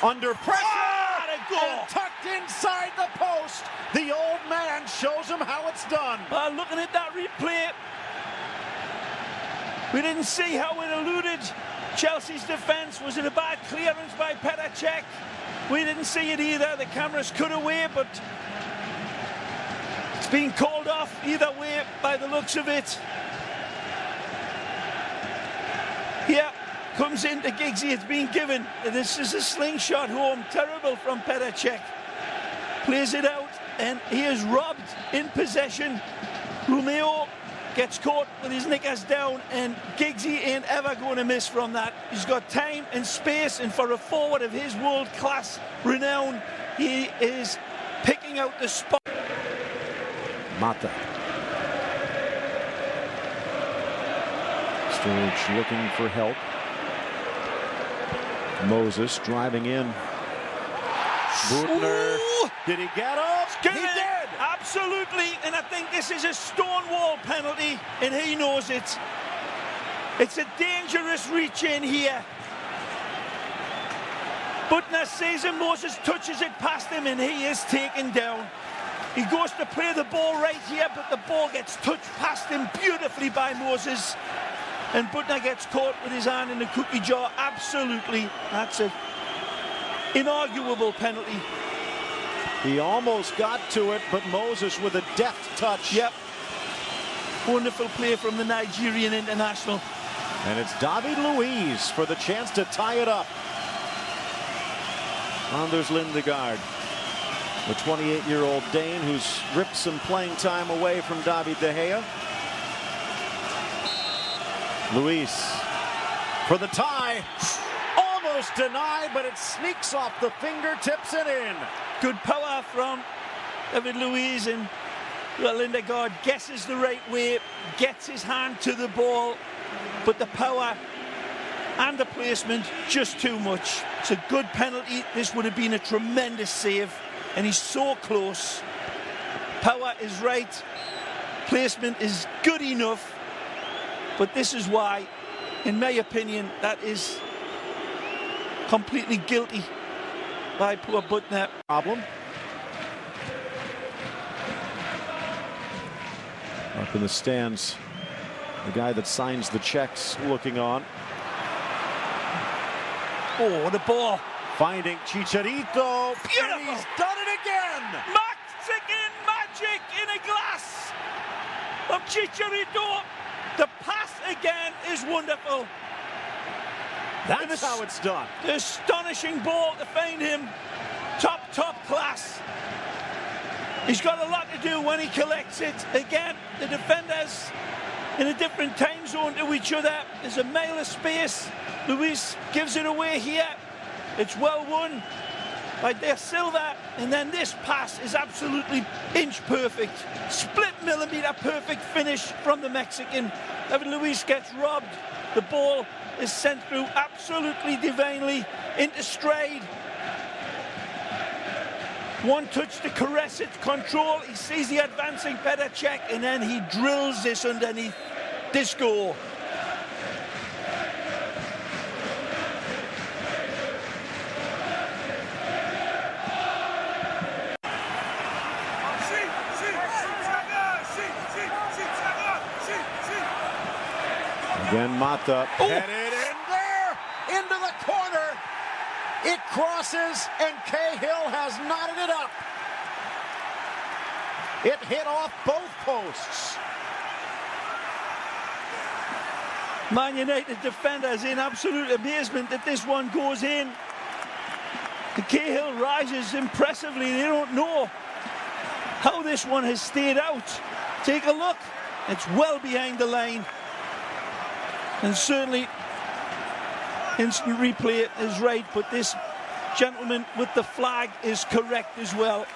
under pressure, and tucked inside the post. The old man shows him how it's done. Looking at that replay, we didn't see how it eluded Chelsea's defence. Was it a bad clearance by Petr Cech? We didn't see it either. The cameras cut away, but it's been called off either way by the looks of it. Yeah, comes into Giggsy. It's been given. This is a slingshot home. Terrible from Petr Cech. Plays it out, and he is robbed in possession. Romeo gets caught with his knickers down, and Giggsy ain't ever going to miss from that. He's got time and space, and for a forward of his world-class renown, he is picking out the spot. Mata. Sturridge looking for help. Moses driving in. Butner. Did he get up? He did! Absolutely, and I think this is a stonewall penalty, and he knows it. It's a dangerous reach in here. Butner sees him, Moses touches it past him, and he is taken down. He goes to play the ball right here, but the ball gets touched past him beautifully by Moses. And Butner gets caught with his hand in the cookie jar. Absolutely, that's an inarguable penalty. He almost got to it, but Moses with a deft touch. Yep. Wonderful play from the Nigerian international. And it's David Luiz for the chance to tie it up. Anders Lindegaard, the 28-year-old Dane who's ripped some playing time away from David De Gea. Luiz for the tie. Almost denied, but it sneaks off the fingertips and in. Good power from David Luiz, and Lindegaard guesses the right way, gets his hand to the ball, but the power and the placement just too much. It's a good penalty. This would have been a tremendous save, and he's so close. Power is right, placement is good enough, but this is why, in my opinion, that is completely guilty by poor Butner. Problem. Up in the stands, the guy that signs the checks looking on. Oh, what a ball. Finding Chicharito. Beautiful. And he's done it again. Mexican magic in a glass of Chicharito. The pass again is wonderful. That's how it's done. The astonishing ball to find him. Top class. He's got a lot to do when he collects it. Again, the defenders in a different time zone to each other. There's a mile of space. Luiz gives it away here. It's well won by De Silva. And then this pass is absolutely inch perfect. Split millimeter perfect finish from the Mexican. David Luiz gets robbed. The ball is sent through absolutely divinely into stride. One touch to caress it, control. He sees the advancing Petr Cech, and then he drills this underneath. Disco. Again, Mata headed in there, into the corner. It crosses, and Cahill has knotted it up. It hit off both posts. Man United defenders in absolute amazement that this one goes in. The Cahill rises impressively. They don't know how this one has stayed out. Take a look. It's well behind the line. And certainly instant replay is right, but this gentleman with the flag is correct as well.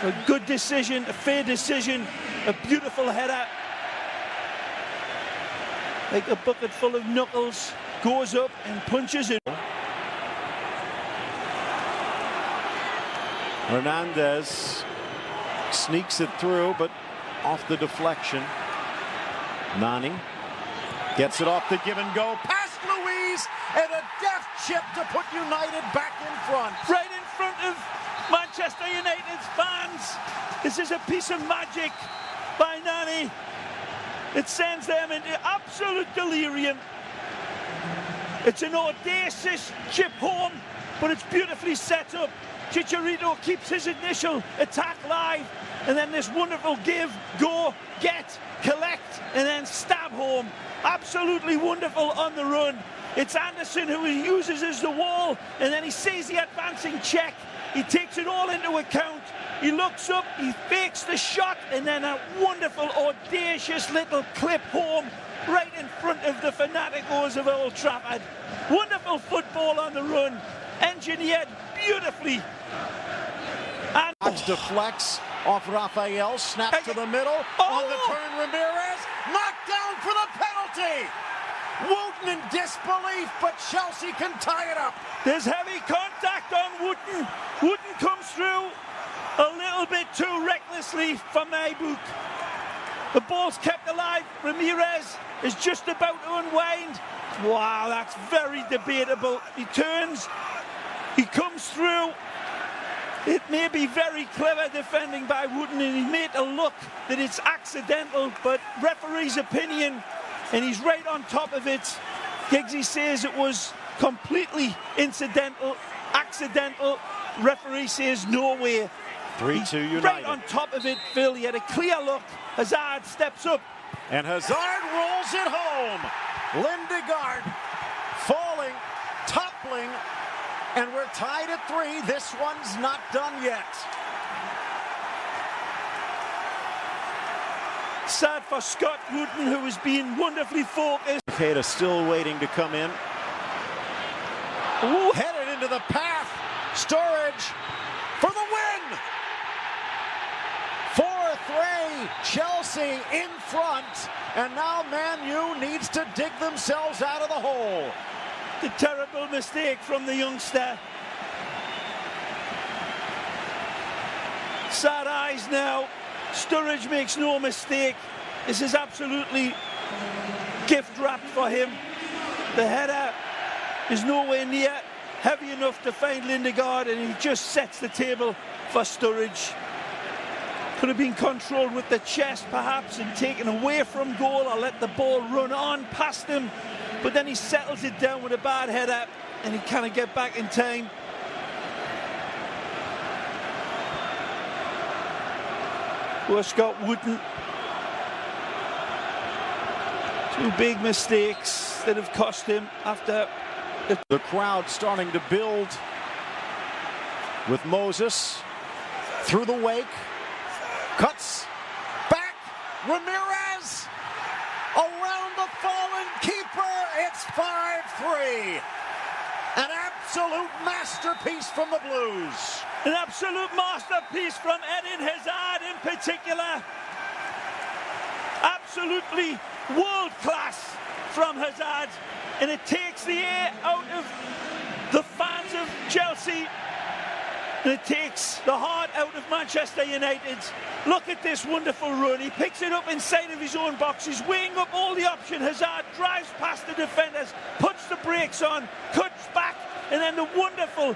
A good decision, a fair decision, a beautiful header. Like a bucket full of knuckles, goes up and punches it. Hernandez sneaks it through, but off the deflection. Nani gets it off the give and go. Past Luiz, and a deft chip to put United back in front. Right in front of Manchester United's fans. This is a piece of magic by Nani. It sends them into absolute delirium. It's an audacious chip home, but it's beautifully set up. Chicharito keeps his initial attack live, and then this wonderful give, go, get, collect, and then stab home. Absolutely wonderful on the run. It's Anderson who he uses as the wall, and then he sees the advancing check. He takes it all into account. He looks up, he fakes the shot, and then a wonderful, audacious little clip home right in front of the fanaticos of Old Trafford. Wonderful football on the run, engineered beautifully. And deflects off Rafael, snap to the middle, on the turn Ramirez, knocked down for the penalty. Wooten in disbelief, but Chelsea can tie it up. There's heavy contact on Wooten. Wooten comes through a little bit too recklessly for Maybook. The ball's kept alive. Ramirez is just about to unwind. Wow, that's very debatable. He turns, he comes through. It may be very clever defending by Wooten, and he made a look that it's accidental, but referee's opinion, and he's right on top of it. Giggsy says it was completely incidental, accidental. Referee says no way. 3-2 United. Right on top of it, Phil. He had a clear look. Hazard steps up. And Hazard rolls it home. Lindegaard falling, toppling, and we're tied at 3. This one's not done yet. Sad for Scott Wooten, who has been wonderfully focused. Keita still waiting to come in. Ooh. Headed into the path. Sturridge for the win. 4-3. Chelsea in front. And now Man U needs to dig themselves out of the hole. The terrible mistake from the youngster. Sad eyes now. Sturridge makes no mistake. This is absolutely gift wrapped for him. The header is nowhere near heavy enough to find Lindegaard, and he just sets the table for Sturridge. Could have been controlled with the chest perhaps and taken away from goal, or let the ball run on past him, but then he settles it down with a bad header and he can't get back in time. Poor Scott Wooten. Two big mistakes that have cost him after the crowd starting to build with Moses through the wake. Cuts back. Ramirez around the fallen keeper. It's 5-3. An absolute masterpiece from the Blues. An absolute masterpiece from Eden Hazard in particular. Absolutely world class from Hazard. And it takes the air out of the fans of Chelsea. And it takes the heart out of Manchester United. Look at this wonderful run. He picks it up inside of his own box. He's weighing up all the options. Hazard drives past the defenders, puts the brakes on, cuts back, and then the wonderful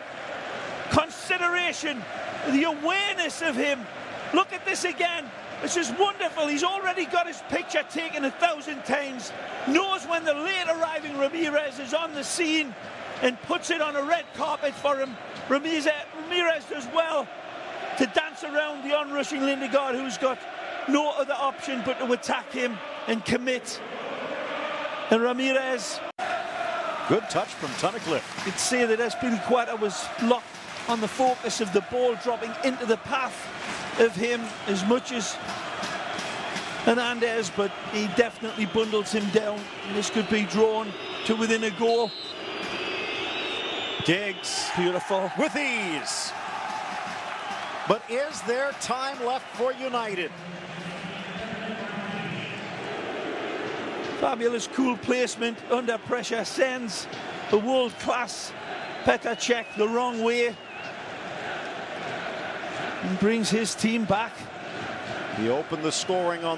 consideration, the awareness of him. Look at this again. This is wonderful. He's already got his picture taken 1,000 times. Knows when the late arriving Ramirez is on the scene and puts it on a red carpet for him. Ramirez does well to dance around the onrushing Lindegaard, who's got no other option but to attack him and commit. And Ramirez. Good touch from Tunnicliffe. You'd say that Espilicueta was locked on the focus of the ball dropping into the path of him as much as Hernandez, but he definitely bundles him down. And this could be drawn to within a goal. Giggs, beautiful, with ease. But is there time left for United? Fabulous cool placement under pressure, sends the world-class Petr Cech the wrong way and brings his team back. He opened the scoring on